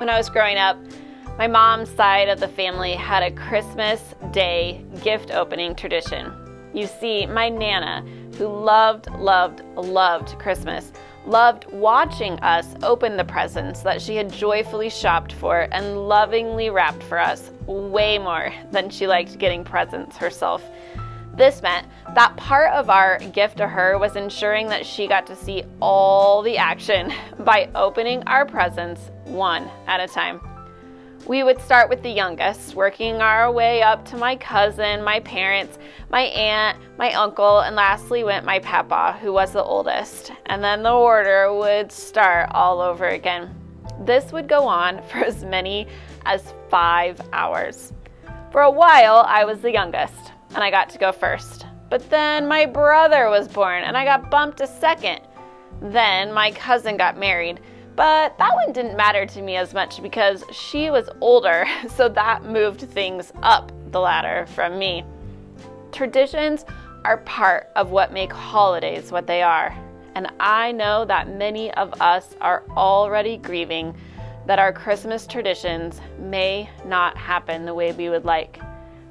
When I was growing up, my mom's side of the family had a Christmas Day gift opening tradition. You see, my Nana, who loved Christmas, loved watching us open the presents that she had joyfully shopped for and lovingly wrapped for us way more than she liked getting presents herself. This meant that part of our gift to her was ensuring that she got to see all the action by opening our presents one at a time. We would start with the youngest, working our way up to my cousin, my parents, my aunt, my uncle, and lastly went my papa, who was the oldest. And then the order would start all over again. This would go on for as many as 5 hours. For a while, I was the youngest, and I got to go first. But then my brother was born, and I got bumped to second. Then my cousin got married. But that one didn't matter to me as much because she was older, so that moved things up the ladder from me. Traditions are part of what make holidays what they are, and I know that many of us are already grieving that our Christmas traditions may not happen the way we would like.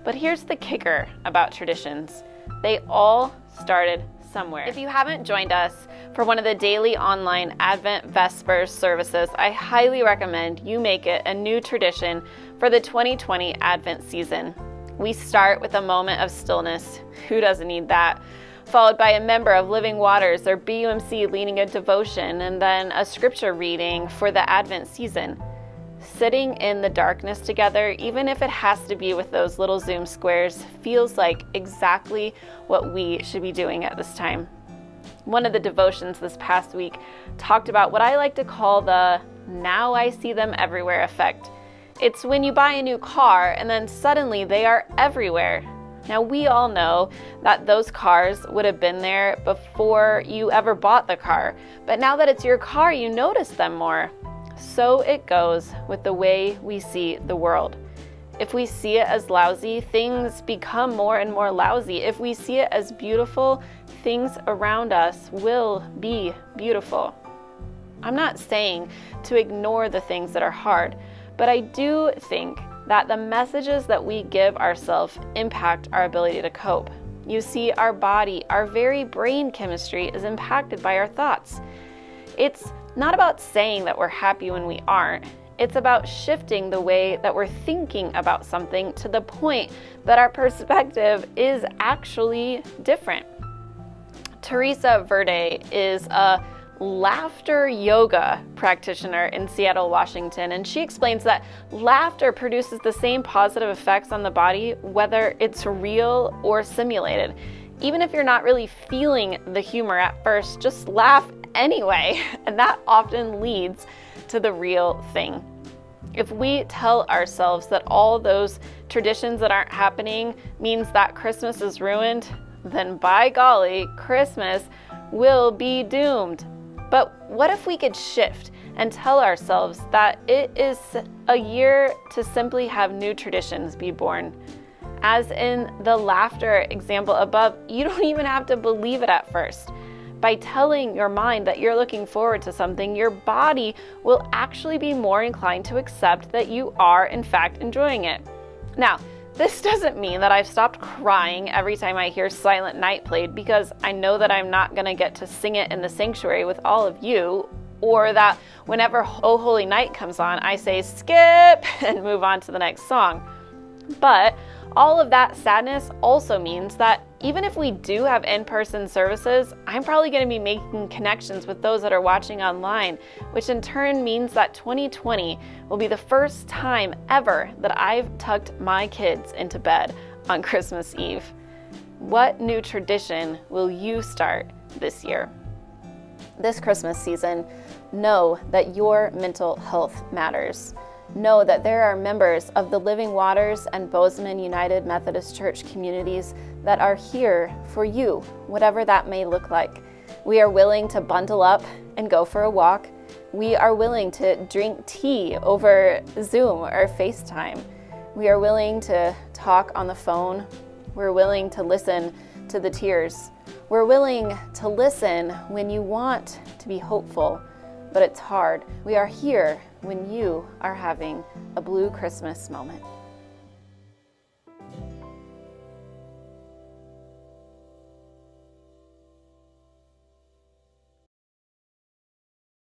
But here's the kicker about traditions. They all started somewhere. If you haven't joined us for one of the daily online Advent Vespers services, I highly recommend you make it a new tradition for the 2020 Advent season. We start with a moment of stillness. Who doesn't need that? Followed by a member of Living Waters or BUMC leading a devotion, and then a scripture reading for the Advent season. Sitting in the darkness together, even if it has to be with those little Zoom squares, feels like exactly what we should be doing at this time. One of the devotions this past week talked about what I like to call the "now I see them everywhere" effect. It's when you buy a new car and then suddenly they are everywhere. Now, we all know that those cars would have been there before you ever bought the car, but now that it's your car, you notice them more. So it goes with the way we see the world. If we see it as lousy, things become more and more lousy. If we see it as beautiful, things around us will be beautiful. I'm not saying to ignore the things that are hard, but I do think that the messages that we give ourselves impact our ability to cope. You see, our body, our very brain chemistry is impacted by our thoughts. It's not about saying that we're happy when we aren't. It's about shifting the way that we're thinking about something to the point that our perspective is actually different. Teresa Verde is a laughter yoga practitioner in Seattle, Washington, and she explains that laughter produces the same positive effects on the body whether it's real or simulated. Even if you're not really feeling the humor at first, just laugh anyway, and that often leads to the real thing. If we tell ourselves that all those traditions that aren't happening means that Christmas is ruined, then by golly, Christmas will be doomed. But what if we could shift and tell ourselves that it is a year to simply have new traditions be born? As in the laughter example above, you don't even have to believe it at first. By telling your mind that you're looking forward to something, your body will actually be more inclined to accept that you are, in fact, enjoying it. Now, this doesn't mean that I've stopped crying every time I hear Silent Night played, because I know that I'm not going to get to sing it in the sanctuary with all of you, or that whenever Oh Holy Night comes on, I say skip and move on to the next song. But all of that sadness also means that even if we do have in-person services, I'm probably going to be making connections with those that are watching online, which in turn means that 2020 will be the first time ever that I've tucked my kids into bed on Christmas Eve. What new tradition will you start this year? This Christmas season, know that your mental health matters. Know that there are members of the Living Waters and Bozeman United Methodist Church communities that are here for you, whatever that may look like. We are willing to bundle up and go for a walk. We are willing to drink tea over Zoom or FaceTime. We are willing to talk on the phone. We're willing to listen to the tears. We're willing to listen when you want to be hopeful. but it's hard. We are here when you are having a blue Christmas moment.